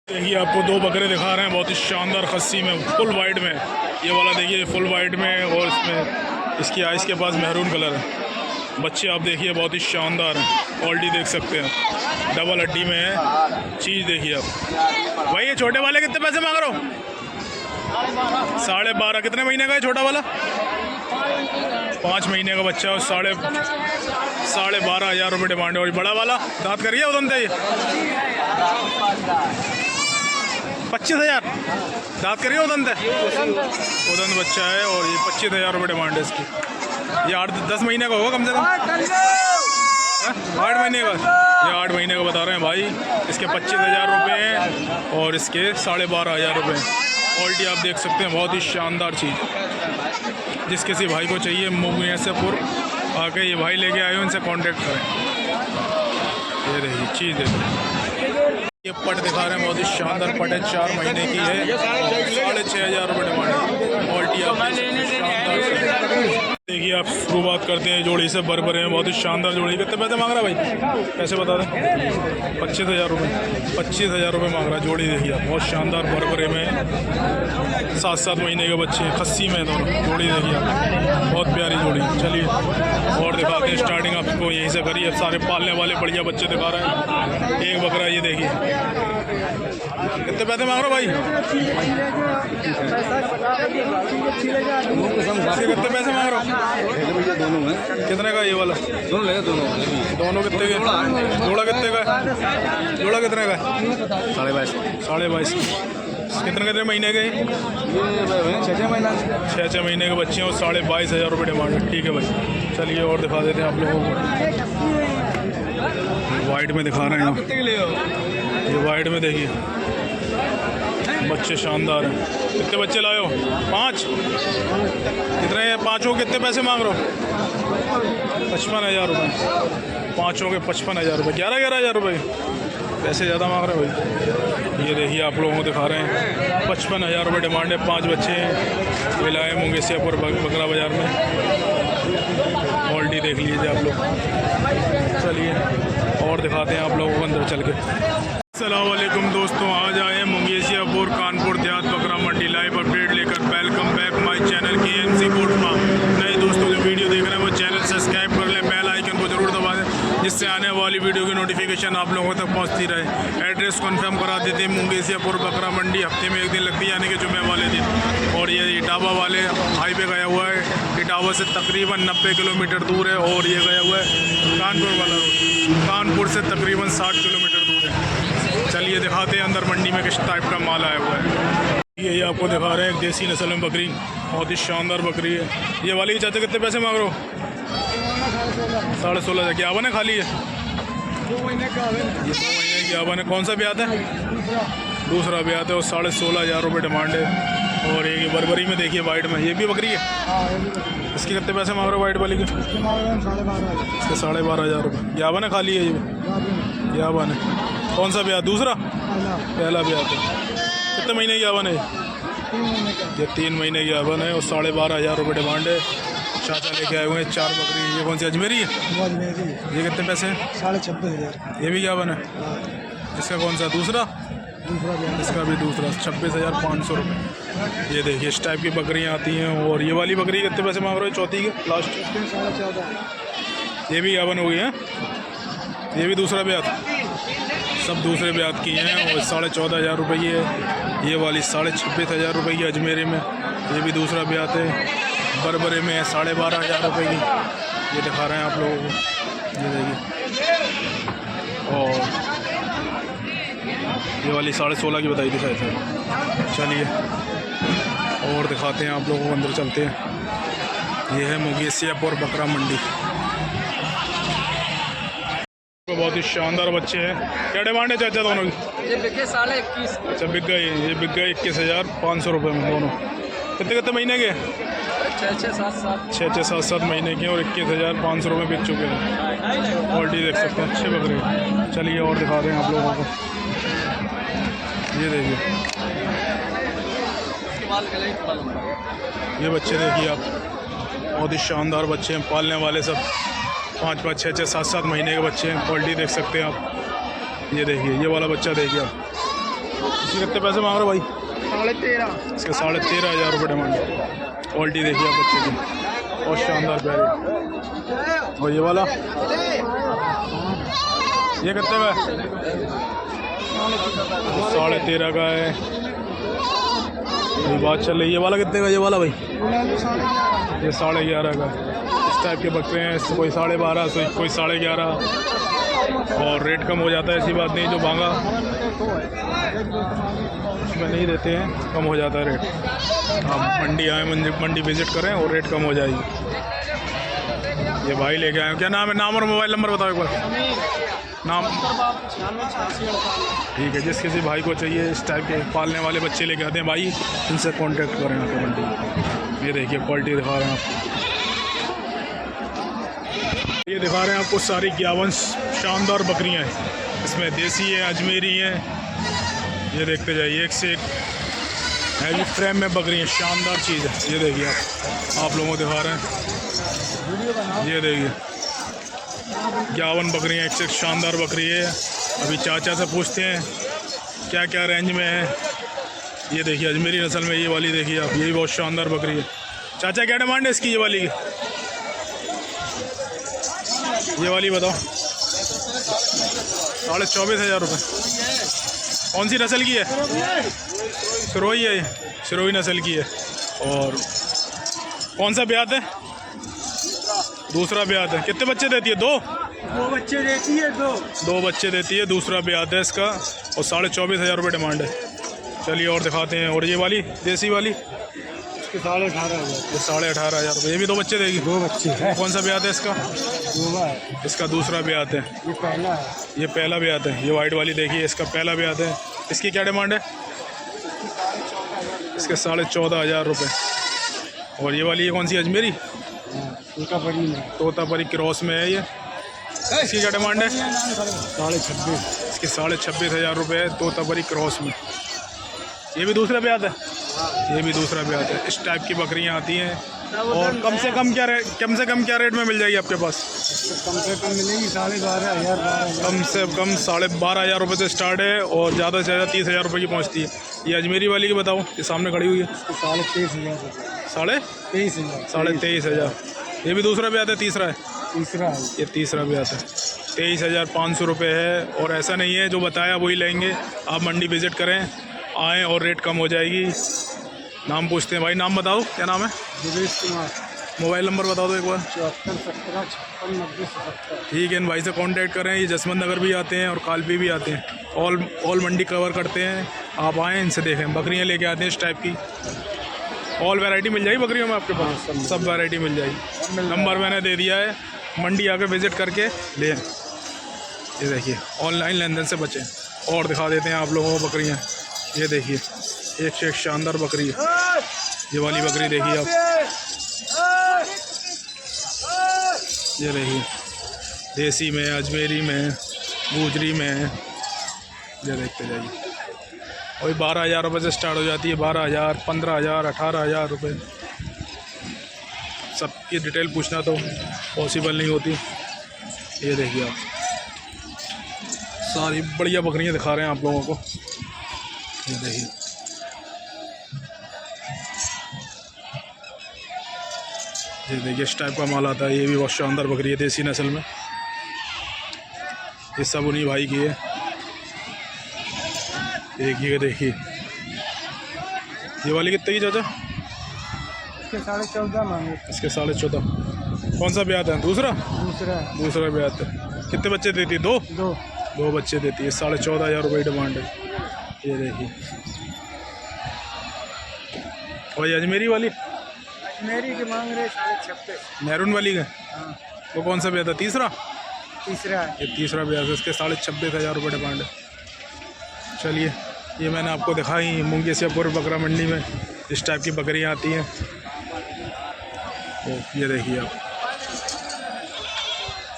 देखिए आपको दो बकरे दिखा रहे हैं बहुत ही शानदार खस्सी में, फुल वाइट में। ये वाला देखिए फुल वाइट में, और इसमें इसकी आइस के पास महरून कलर है। बच्चे आप देखिए बहुत ही शानदार हैं, क्वालिटी देख सकते हैं, डबल हड्डी में है। चीज़ देखिए आप। भाई ये छोटे वाले कितने पैसे मांग रहे हो? 12.5। कितने महीने का है छोटा वाला? 5 महीने का बच्चा, और 12,500 रुपये डिमांड है। और बड़ा वाला दांत करिए उदन दे 25,000 दांत करिए उदन बच्चा है, और ये 25,000 रुपये डिमांड है इसकी। ये 8-10 महीने का होगा कम से कम, 8 महीने का। ये 8 महीने का बता रहे हैं भाई। इसके 25,000 रुपये हैं, और इसके 12,500 रुपये। क्वालिटी आप देख सकते हैं, बहुत ही शानदार चीज़। जिस किसी भाई को चाहिए मुंगेसियापुर आके ये भाई लेके आए हो, इनसे कांटेक्ट करें। ये देखिए चीज़ देखिए, ये पट दिखा रहे हैं, बहुत ही शानदार पट है, 4 महीने की है, 6,500 रुपये डिमांड है। क्वालिटी आप देखिए। आप शुरुआत करते हैं जोड़ी से, बरबरे में बहुत ही शानदार जोड़ी। कितने पैसे मांग रहा है भाई? पैसे बता दें। 25,000 रुपये, 25,000 रुपये मांग रहा है जोड़ी। देखिए आप, बहुत शानदार बरबरे में 7-7 महीने के बच्चे, खस्सी में दोनों। जोड़ी देखिए आप, बहुत प्यारी जोड़ी। चलिए और दिखाते हैं, स्टार्टिंग आपको यहीं से करिए। सारे पालने वाले बढ़िया बच्चे दिखा रहे हैं। एक बकरा ये देखिए। कितने पैसे मांग रहे हो भाई? कितने पैसे मांग रहे हो? दोनों है। कितने का ये वाला? दोनों ले, दोनों कितने का? जोड़ा कितने का? जोड़ा कितने का? 22.5। कितने महीने के? 6 महीने के बच्चे हैं, और 22,500 रुपये डिमांड है। ठीक है भाई, चलिए और दिखा देते हैं आप लोगों को। वाइट में दिखा रहे हैं आप, ये वाइट में देखिए, बच्चे शानदार हैं। कितने बच्चे लाए हो? 5। कितने हैं पाँचों? कितने पैसे मांग रहे हो? 55,000 रुपये। पाँचों के 55,000 रुपये, 11,000 रुपये। पैसे ज़्यादा मांग रहे हो भाई। ये देखिए आप लोगों को दिखा रहे हैं, 55,000 रुपये डिमांड है। 5 बच्चे हैं, मिलाए मुंगेसियापुर बकरा बाज़ार में। क्वालिटी देख लीजिए आप लोग। चलिए और दिखाते हैं आप लोगों को अंदर चल के। अस्सलाम वालेकुम दोस्तों, आज आए मुंगेसियापुर कानपुर देहात बकरा मंडी लाइव अपडेट लेकर। Welcome back my channel KMC goat farm. नए दोस्तों जो वीडियो देख रहे हैं वो चैनल सब्सक्राइब कर लें, बेल आइकन को जरूर दबा दें, जिससे आने वाली वीडियो की नोटिफिकेशन आप लोगों तक पहुंचती रहे। एड्रेस कन्फर्म करा देते हैं, मुंगेसियापुर बकरा मंडी। हफ्ते में 1 दिन लगती है, यानी कि जुम्मे वाले दिन। और ये इटावा वाले हाईवे गया हुआ है, इटावा से तकरीबन 90 किलोमीटर दूर है। और ये गया हुआ है कानपुर वाला रोड, कानपुर से तकरीबन 60 किलोमीटर दूर है। चलिए दिखाते हैं अंदर मंडी में किस टाइप का माल आया हुआ है। ये आपको दिखा रहे हैं देसी नस्ल में बकरी, बहुत ही शानदार बकरी है। ये वाली चाचा कितने पैसे मांग रहे हो? 16.5। क्या बने खाली है? 2 महीने की आवन है। कौन सा ब्यात है? दूसरा ब्यात है, और 16,500 रुपये डिमांड है। और एक बरबरी में देखिए वाइट में, ये भी बकरी है। इसके कितने पैसे मांग रहे हो वाइट वाली के? इसके 12,500 रुपये। क्या बने खाली है? ये क्या बने? कौन सा ब्याह? दूसरा? पहला ब्याह है। कितने महीने की आवन है? ये 3 महीने की आवन है, और 12,500 रुपये डिमांड है। चाचा लेके आए हुए हैं 4 बकरी। ये कौन सी अजमेरी है? ये कितने पैसे हैं? 26,000। ये भी क्या बना है? इसका कौन सा? दूसरा? इसका भी दूसरा, 26,500 रुपये। ये देखिए इस टाइप की बकरियाँ आती हैं। और ये वाली बकरी कितने पैसे मांग रहे हो? चौथी के लास्ट 14,500। ये भी क्या बन हो गई है? ये भी दूसरा ब्याह, सब दूसरे ब्याह की हैं। और 14,500 रुपये की है। ये वाली 26,500 रुपये की अजमेरी में, ये भी दूसरा ब्याह है। बरबरे में है 12,500 रुपये की। ये दिखा रहे हैं आप लोगों को, ये देखिए। और ये वाली 16,500 की बताई थी शायद। चलिए और दिखाते हैं आप लोगों को, अंदर चलते हैं। ये है मुंगेसियापुर बकरा मंडी। बहुत ही शानदार बच्चे हैं। क्या डिमांड है चाचा दोनों की? ये बिके 21,500। अच्छा बिक गए, ये बिक गए 21,500 रुपये में दोनों। कितने महीने के? 6-7 7 महीने के, और 21,500 रुपये बिक चुके हैं। क्वालिटी देख सकते हैं, अच्छे बकरे। चलिए और दिखा दें आप लोगों को। ये देखिए ये बच्चे देखिए आप, बहुत ही शानदार बच्चे हैं, पालने वाले सब। 5-5 6-6 7-7 महीने के बच्चे हैं। क्वालिटी देख सकते हैं आप। ये देखिए ये वाला बच्चा देखिए आप, इसके कितने पैसे मांग रहे हो भाई? 13.5। इसके 13,500 रुपये डिमांड है। क्वालिटी देखिए आप बच्चे की, बहुत शानदार प्यारी। और ये वाला ये कितने का है? 13.5 का है। ये बात चल रही है। ये वाला कितने का? ये वाला भाई ये 11.5 का। इस टाइप के बकरे हैं, कोई 12.5, कोई 11.5 और रेट कम हो जाता है, ऐसी बात नहीं। जो मांगा उसमें नहीं देते हैं, कम हो जाता है रेट। आप मंडी आए, मंडी विजिट करें और रेट कम हो जाएगी। ये भाई लेके आए। क्या नाम है? नाम और मोबाइल नंबर बताओ एक बार। नाम? ठीक है। जिस किसी भाई को चाहिए इस टाइप के पालने वाले बच्चे लेके आते हैं भाई, इनसे कांटेक्ट करें आके मंडी। ये देखिए क्वालिटी दिखा रहे हैं आपको। ये दिखा रहे हैं आपको सारी 51 शानदार बकरियां हैं। इसमें देसी है, अजमेरी है। ये देखते जाइए, एक से एक हैवी फ्रेम में बकरी है, शानदार चीज़ है। ये देखिए आप लोगों को दिखा रहे हैं। ये देखिए 51 बकरियाँ, एक से एक शानदार बकरी है। अभी चाचा से पूछते हैं क्या क्या रेंज में है। ये देखिए अजमेरी नस्ल में ये वाली देखिए आप, ये भी बहुत शानदार बकरी है। चाचा क्या डिमांड है इसकी? ये वाली की, ये वाली बताओ। 24,500 रुपये। कौन सी नस्ल की है? सिरोही है, सिरोही नस्ल की है। और कौन सा ब्यात है? दूसरा ब्यात है। कितने बच्चे देती है? दो बच्चे देती है। दो बच्चे देती है। दूसरा ब्यात है इसका और 24,500 रुपये डिमांड है। चलिए और दिखाते हैं। और ये वाली देसी वाली 18,500। ये 18,500 रुपये। ये भी 2 बच्चे देगी? 2 बच्चे है। कौन सा ब्यात है इसका? इसका दूसरा ब्यात है। ये पहला है। ये पहला ब्यात है। ये वाइट वाली देखिए, इसका पहला ब्यात है। इसकी क्या डिमांड है? इसके 14,500 रुपये। और ये वाली ये कौन सी? अजमेरी तोतापरी क्रॉस में है ये। इसकी क्या डिमांड है? 26,500। इसके 26,500 रुपये है, तोतापरी क्रॉस में। ये भी दूसरा ब्यात है। ये भी दूसरा ब्यात है। इस टाइप की बकरियां आती हैं। और कम से कम क्या रेट में मिल जाएगी आपके पास? कम से कम मिलेगी 12,500। कम से कम 12,500 रुपये से स्टार्ट है और ज़्यादा से ज़्यादा 30,000 रुपये की पहुंचती है। ये अजमेरी वाली की बताओ, ये सामने खड़ी हुई है। 23,500। 23,500। ये भी दूसरा ब्यात है? तीसरा है? तीसरा है। ये तीसरा ब्यात है। 23,500 रुपये है। और ऐसा नहीं है जो बताया वही लेंगे, आप मंडी विज़िट करें, आएँ और रेट कम हो जाएगी। नाम पूछते हैं भाई। नाम बताओ, क्या नाम है? दिवेश कुमार। मोबाइल नंबर बता दो एक बार। 74 ठीक है, इन भाई से कांटेक्ट करें। ये जसवंत नगर भी आते हैं और कालपी भी आते हैं। ऑल मंडी कवर करते हैं। आप आएँ, इनसे देखें। बकरियाँ लेके आते हैं इस टाइप की। ऑल वैरायटी मिल जाएगी बकरियों में आपके पास? सब वैरायटी मिल जाएगी। नंबर मैंने दे दिया है, मंडी आके विज़िट करके लें। ये देखिए ऑनलाइन लेन देन से बचें। और दिखा देते हैं आप लोगों को बकरियाँ। ये देखिए एक से एक शानदार बकरी है। ये वाली बकरी देखिए आप, ये देखिए देसी में, अजमेरी में, गुजरी में। ये देखते जाइए। वही 12,000 रुपये से स्टार्ट हो जाती है। 12,000, 15,000, 18,000 रुपये। सबकी डिटेल पूछना तो पॉसिबल नहीं होती। ये देखिए आप, सारी बढ़िया बकरियां दिखा रहे हैं आप लोगों को। ये देखिए इस टाइप का माल आता है। ये भी बहुत शानदार बकरी है देसी नस्ल में। ये सब उन्हीं भाई की है। एक ये देखिए, ये वाली कितने की चाचा? इसके 14.5 मांगे। इसके 14.5। कौन सा ब्यात है? दूसरा ब्यात है। कितने बच्चे देती है? दो बच्चे देती है। 14,500 रुपये डिमांड है। ये देखिए। और ये अजमेरी वाली? अजमेरी की मांग रहे 26,500। मैरून वाली का? हाँ। वो कौन सा ब्यात है? तीसरा तीसरा है। ये तीसरा ब्यात है। इसके 26,500 रुपये डिमांड है। चलिए, ये मैंने आपको दिखाई मुंगेसियापुर बकरा मंडी में इस टाइप की बकरियां आती हैं। ये देखिए आप।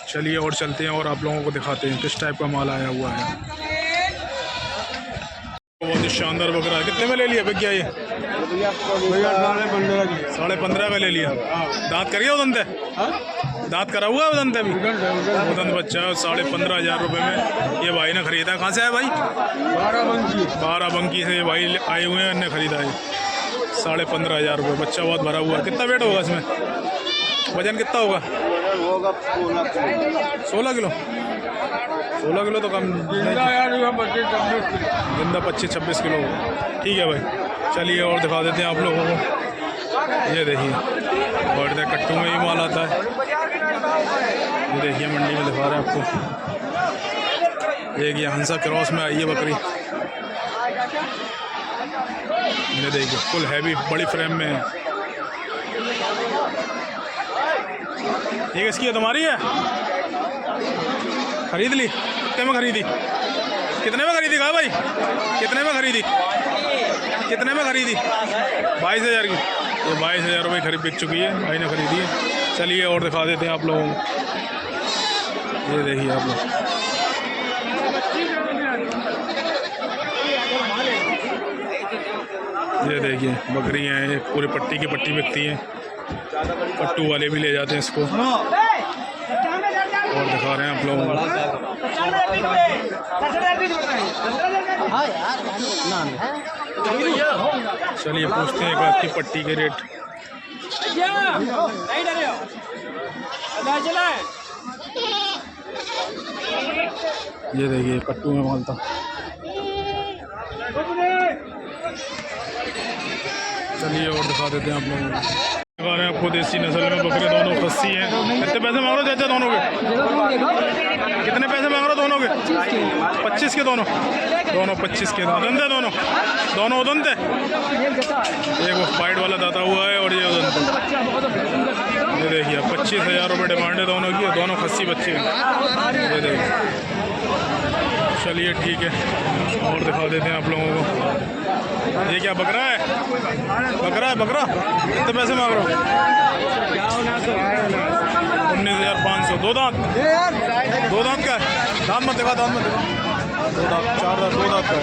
चलिए और चलते हैं और आप लोगों को दिखाते हैं किस टाइप का माल आया हुआ है। बहुत ही शानदार बकरा है। कितने में ले लिया भैया ये? भैया 15.5 की। 15.5 का ले लिया। दांत कर गया उदंत है? दांत करा हुआ है उदंत अभी? उदंत बच्चा 15,500 रुपये में ये भाई ने खरीदा। कहाँ से है भाई? 12 बंकी से ये भाई आए हुए हैं, इन्हें खरीदा है। 15,500 रुपये। बच्चा बहुत भरा हुआ है। कितना वेट होगा इसमें? वजन कितना होगा? 16 किलो। 16 किलो तो कम जिंदा 25-26 किलो होगा। ठीक है भाई, चलिए और दिखा देते हैं आप लोगों को। ये देखिए बड़े कट्टू में ही माल आता है। ये देखिए मंडी में दिखा रहे हैं आपको। एक ये हंसा क्रॉस में आई है बकरी। ये देखिए फुल हैवी बड़ी फ्रेम में है। ये किसकी है? तुम्हारी है? खरीद ली? कितने में खरीदी? कितने में खरीदी? कहा भाई कितने में खरीदी? कितने में खरीदी? 22,000 की। ये 22,000 रुपये खरीद बिक चुकी है, भाई ने खरीदी है। चलिए और दिखा देते हैं आप लोगों को। ये देखिए आप लोग, ये देखिए बकरियाँ हैं। पूरी पट्टी की पट्टी बिकती हैं। कट्टू वाले भी ले जाते हैं इसको। और दिखा रहे हैं आप लोगों को। चलिए पूछते हैं एक बार की पट्टी के रेट। ये देखिए कट्टू में माल था। चलिए और दिखा देते हैं आप लोगों को। दिखा रहे हैं आपको देसी नस्ल में बकरे, दोनों खस्सी हैं। कितने पैसे मांग रहे हो चाचा दोनों के? कितने पैसे मांग रहे हो दोनों के? 25 के दोनों। दोनों 25 के उदंत है। दोनों उदंत है। एक वो फाइट वाला दाता हुआ है और ये उदंत है। ये देखिए 25,000 रुपये डिमांड है दोनों की। दोनों खस्सी बच्चे हैं। ये देखिए। चलिए ठीक है और दिखा देते हैं आप लोगों को। ये क्या बकरा है? बकरा कितने पैसे मांग रहे हो? 19,500। दो दांत का है? दांत मत दिखा। 2 दांत 4 दांत 2 दांत का है।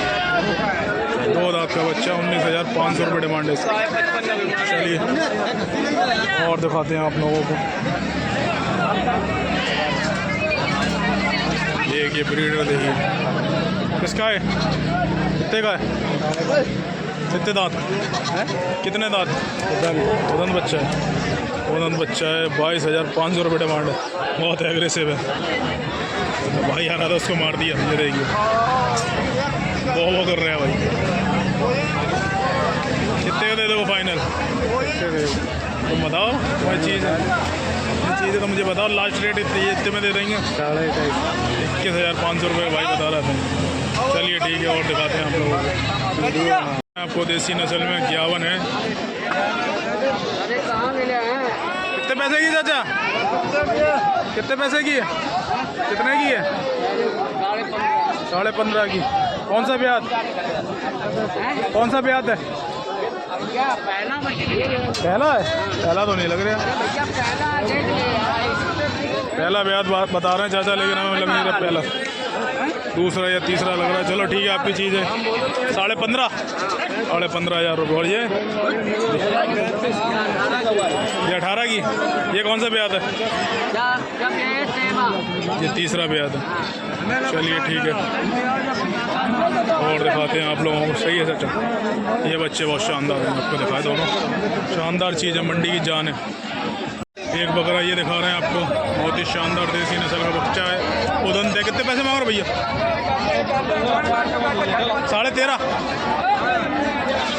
2 दांत का बच्चा 19,500 रुपये डिमांड है इसकी। चलिए और दिखाते हैं आप लोगों को। ये ब्रीडर देखिए किसका है? कितने का है? कितने दांत? कितने दांत? उदंत बच्चा है। उदंत बच्चा है। 22,500 रुपये डिमांड है। बहुत एग्रेसिव है। तो भाई आ रहा था उसको मार दिया। ये देखिए वो कर रहे हैं भाई। कितने का दे दो फाइनल? तुम बताओ कोई चीज़ है तो मुझे बताओ। लास्ट रेट इतने में दे देंगे। 21,500 रुपये भाई बता रहा था। चलिए ठीक है और दिखाते हैं आप लोगों को। आपको देसी नस्ल में 51 है। कितने पैसे की चाचा? कितने पैसे की है? कितने की है? 15.5 की। कौन सा ब्याज? कौन सा ब्याज है? पहला है? पहला तो नहीं लग रहा। पहला ब्याज बता रहे हैं चाचा, लेकिन हमें लग नहीं रहा पहला। दूसरा या तीसरा लग रहा है। चलो ठीक है आपकी चीज़ है। 15,500 रुपये। और ये 18 की। ये कौन सा ब्याज है? ये तीसरा ब्याज है। चलिए ठीक है और दिखाते हैं आप लोगों को। सही है चाचा। ये बच्चे बहुत शानदार हैं। आपको दिखाए दोनों शानदार चीज़ है। मंडी की जान है। एक बकरा ये दिखा रहे हैं आपको। बहुत ही शानदार देसी नस्ल का बच्चा है। उदंत है। कितने पैसे मांग रहे भैया? 13.5।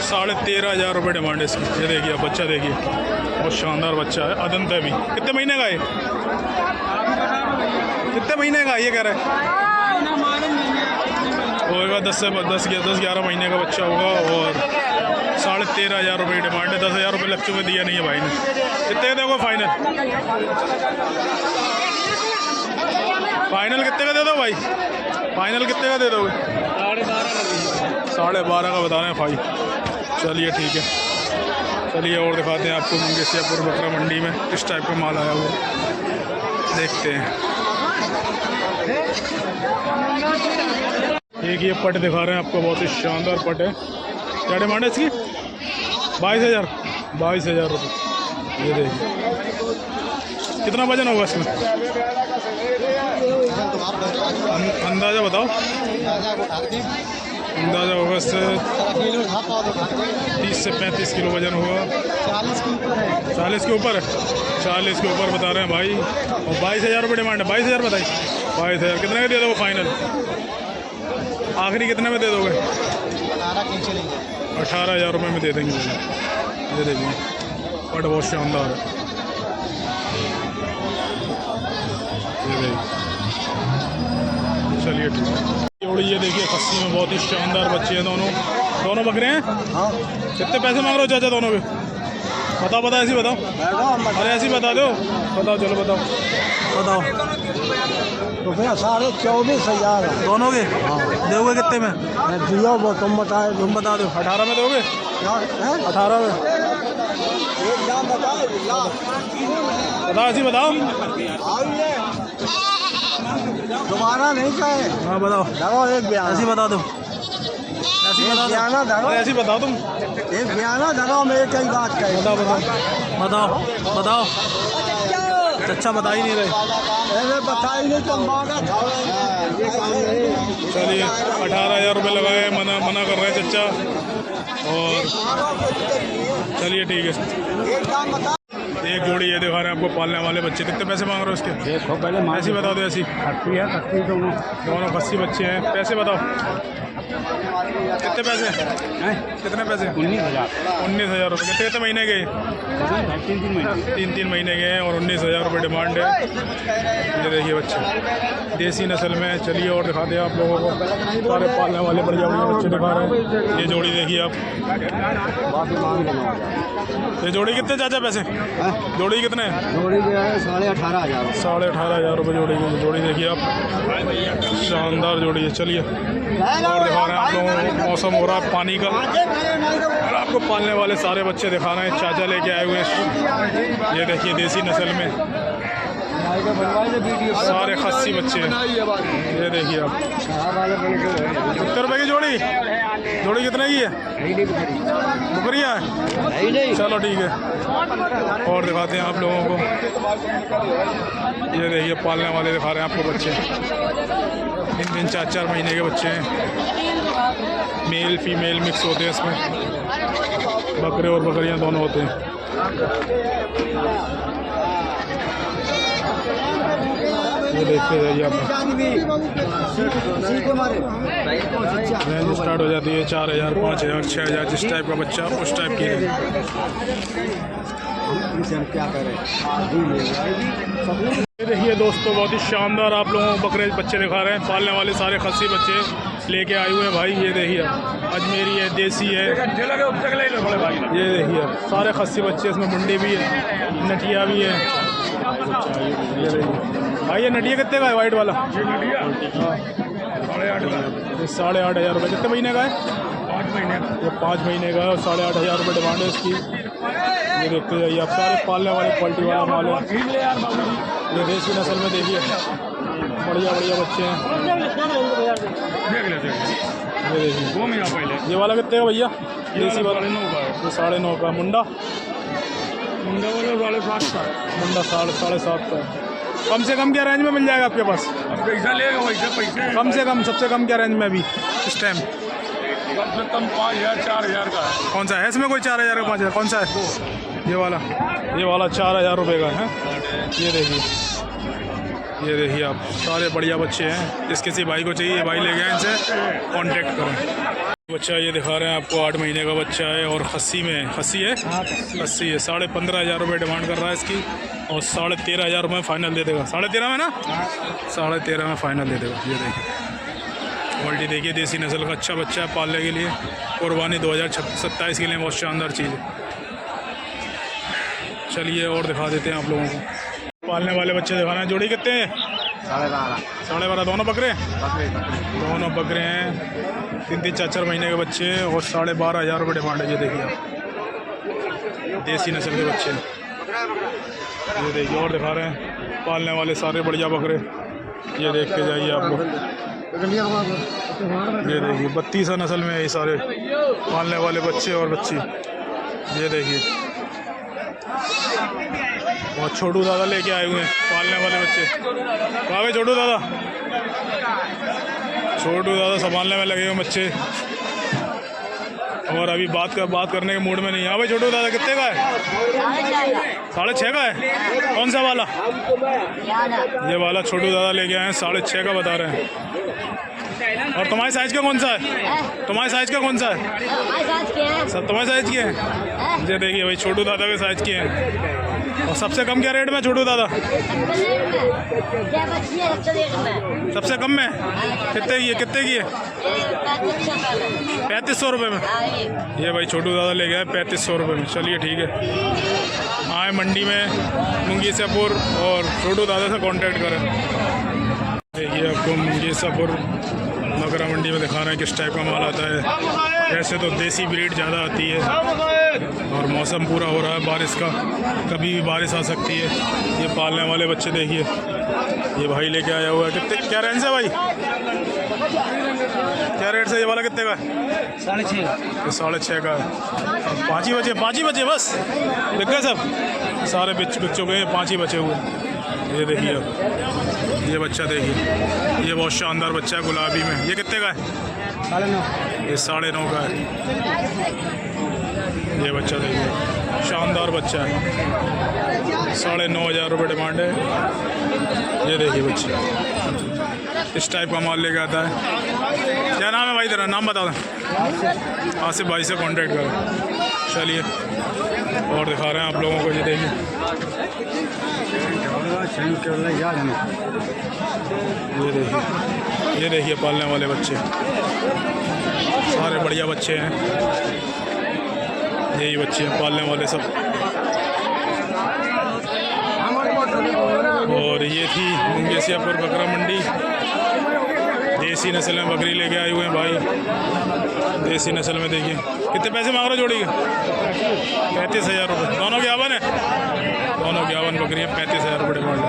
13,500 रुपये डिमांड है इसकी। ये देखिए बच्चा देखिए बहुत शानदार बच्चा है। अदंत है भी। कितने महीने का है? कितने महीने का ये कह रहे हैं? होगा 10-11 महीने का बच्चा होगा। और 13,500 रुपये डिमांड है। 10,000 रुपये लग चुके, दिया नहीं है भाई ने। कितने दोगे फाइनल? फाइनल कितने का दे दो भाई? फाइनल कितने का दे दोगे? 12.5 का बता रहे हैं भाई। चलिए ठीक है। चलिए और दिखाते हैं आपको मंगेसियापुर बकरा मंडी में किस टाइप का माल आया हुआ देखते हैं। एक ये पट दिखा रहे हैं आपको, बहुत ही शानदार पट है। क्या डिमांड है इसकी? 22,000 रुपये। ये देखिए कितना वजन होगा इसमें? अंदाज़ा बताओ। अंदाज़ा होगा इससे 30 से 35 किलो वजन होगा। 40 के ऊपर है। 40 के ऊपर बता रहे हैं भाई। और 22,000 रुपये डिमांड है। 22,000 बताइए। 22,000 कितने का दे दोगे फाइनल? आखिरी कितने में दे दोगे? 18,000 रुपये में दे देंगे। ये देखिए बट बहुत शानदार है। ये देखिए, चलिए ठीक है। जोड़ी ये देखिए खस्सी में बहुत ही शानदार बच्चे हैं। दोनों बकरे हैं। हाँ। कितने पैसे मांग रहे हो चाचा दोनों के? बताओ ऐसे ही बताओ। अरे ऐसे ही बता दो। बताओ चलो बताओ। रुपया 24,500 है दोनों के। हाँ। दोगे कितने में? दिया वो तुम बताए। तुम बता दो। 18 में दोगे? 18 में बताओ। ऐसे ही बताओ। दोबारा नहीं कहे। हाँ बताओ। धरो एक बयान। ऐसे ही बता दो। बयाना धरो। ऐसे ही बताओ तुम। एक बयाना धरो में एक ही बात कहे। बताओ। अच्छा बता ही नहीं रहे। बताई नहीं तुम मांगा था। चलिए 18,000 रुपये लगाए। मना कर रहे हैं चचा। और चलिए ठीक है। एक जोड़ी ये दिखा रहे हैं आपको पालने वाले बच्चे। कितने पैसे मांग रहे हो उसके? देखो पहले ऐसी बता दो। ऐसी खस्सी दोनों खस्सी बच्चे हैं। पैसे बताओ कितने पैसे? कितने पैसे? 19,000 रुपये। कितने महीने के? 3 महीने के हैं और 19,000 रुपये डिमांड है। ये देखिए बच्चे देसी नस्ल में। चलिए और दिखाते हैं आप लोगों को। सारे पालने वाले बढ़िया बच्चे दिखा रहे हैं। ये जोड़ी देखिए आप। ये जोड़ी कितने चाचा पैसे? जोड़ी कितने हैं? जोड़ी जो है 18,500। 18,500 रुपये जोड़ी की। जोड़ी देखिए आप, शानदार जोड़ी है। चलिए और दिखा रहे हैं आप लोगों को। मौसम हो रहा है पानी का और आपको पालने वाले सारे बच्चे दिखा रहे हैं। चाचा लेके आए हुए हैं। ये देखिए देसी नस्ल में सारे खस्सी बच्चे हैं। ये देखिए आप। कितने रुपए की जोड़ी? जोड़ी कितने की है? बकरिया है। चलो ठीक है और दिखाते हैं आप लोगों को। ये देखिए पालने वाले दिखा रहे हैं आपको बच्चे। 3 4 महीने के बच्चे हैं। मेल फीमेल मिक्स होते हैं इसमें। बकरे और बकरियां दोनों होते हैं। ये देखते जाइए आप। रेंज स्टार्ट हो जाती है 4,000 5,000 6,000। जिस टाइप का बच्चा उस टाइप की है। क्या करें। ये देखिए दोस्तों बहुत ही शानदार आप लोगों को बकरे बच्चे दिखा रहे हैं। पालने वाले सारे खस्सी बच्चे लेके आए हुए हैं भाई। ये देखिए अजमेरी है, देसी है। ये देखिए सारे खस्सी बच्चे। इसमें मुंडी भी है, नटिया भी है। ये देखिए भाई ये नटिया कितने का है? वाइट वाला 8,500 रुपये। कितने महीने का है? 5 महीने। ये 5 महीने का है और 8,500 रुपये डिमांड है इसकी। ये देखते जाइए आप। सारे पालने वाले क्वालिटी वाला माल है। ये देसी नस्ल में देखिए बढ़िया बच्चे हैं। ये देखिए ये वाला कितने का भैया? देसी वाला 9.5 का। मुंडा वाला 7.5 का। मुंडा 7.5 का। कम से कम क्या रेंज में मिल जाएगा आपके पास? पैसा लेगा वैसे पैसे। कम से कम सबसे कम क्या रेंज में अभी इस टाइम? कम से कम 5,000 4,000 का है। कौन सा है इसमें? कोई 4,000 का 5,000? कौन सा है? ये वाला 4,000 रुपये का है। ये देखिए आप सारे बढ़िया बच्चे हैं। जिस किसी भाई को चाहिए भाई ले गए, इनसे कांटेक्ट करें। बच्चा ये दिखा रहे हैं आपको 8 महीने का बच्चा है और खस्सी में खस्सी है। 15,500 रुपये डिमांड कर रहा है इसकी और 13,500 रुपये फाइनल दे देगा। 13.5 में ना? 13.5 में फाइनल दे देगा। ये देखिए क्वालिटी देखिए देसी नस्ल का अच्छा बच्चा है पालने के लिए। कुर्बानी 2027 के लिए बहुत शानदार चीज़ है। चलिए और दिखा देते हैं आप लोगों को। पालने वाले बच्चे दिखाना है। जोड़ी कितने हैं? 12.5। दोनों बकरे हैं। 3 4 महीने के बच्चे हैं और 12,500 रुपये डिमांड है। ये देखिए आप देसी नस्ल के बच्चे। ये देखिए और दिखा रहे हैं पालने वाले सारे बढ़िया बकरे। ये देख के जाइए आप लोग। ये देखिए 32 नस्ल में है ये सारे पालने वाले बच्चे और बच्ची। ये देखिए और छोटू दादा लेके आए हुए हैं पालने वाले बच्चे। कहाँ गए छोटू दादा? छोटू दादा संभालने में लगे हुए बच्चे और अभी बात करने के मूड में नहीं। हाँ भाई छोटू दादा कितने का है? 6.5 का है। कौन सा वाला? ये वाला छोटू दादा लेके आए हैं 6.5 का बता रहे हैं। और तुम्हारे साइज का कौन सा है? तुम्हारे साइज का कौन सा है? सब तुम्हारे साइज के हैं। ये देखिए भाई छोटू दादा के साइज के हैं। और सबसे कम क्या रेट में छोटू दादा? सबसे कम में कितने की है? 3500 रुपये में। ये भाई छोटू दादा ले गया है 3500 रुपये में। चलिए ठीक है, आए मंडी में मुंगेसियापुर और छोटू दादा से कांटेक्ट करें। देखिए आपको मुंगेसियापुर बकरा मंडी में दिखा रहे हैं किस टाइप का माल आता है। ऐसे तो देसी ब्रीड ज़्यादा आती है और मौसम पूरा हो रहा है बारिश का, कभी भी बारिश आ सकती है। ये पालने वाले बच्चे देखिए, ये भाई लेके आया हुआ है। कितने क्या रेंज है भाई? क्या रेट से ये वाला कितने का है? 6.5 का है। 5 ही बचे बस। देख गए सब सारे बिक चुके हैं, 5 ही बचे हुए। ये देखिए अब ये बच्चा देखिए, ये बहुत शानदार बच्चा है गुलाबी में। ये कितने का है? 9.5। ये 9.5 का है। ये बच्चा देखिए शानदार बच्चा है। 9,500 रुपये डिमांड है। ये देखिए बच्चे इस टाइप का माल लेके आता है। क्या नाम है भाई तेरा? नाम बता दें। आसिफ भाई से कांटेक्ट करें। चलिए और दिखा रहे हैं आप लोगों को। ये देखिए ये देखिए पालने वाले बच्चे सारे बढ़िया बच्चे हैं। यही बच्चे हैं पालने वाले सब। और ये थी मुंगेसियापुर बकरा मंडी। देसी नस्ल में बकरी लेके आए हुए हैं भाई। देसी नस्ल में देखिए कितने पैसे मांग रहे हो जोड़ी के? 35,000 रुपये। दोनों 51 है। दोनों 51 बकरियाँ 35,000 रुपये डिमांड है।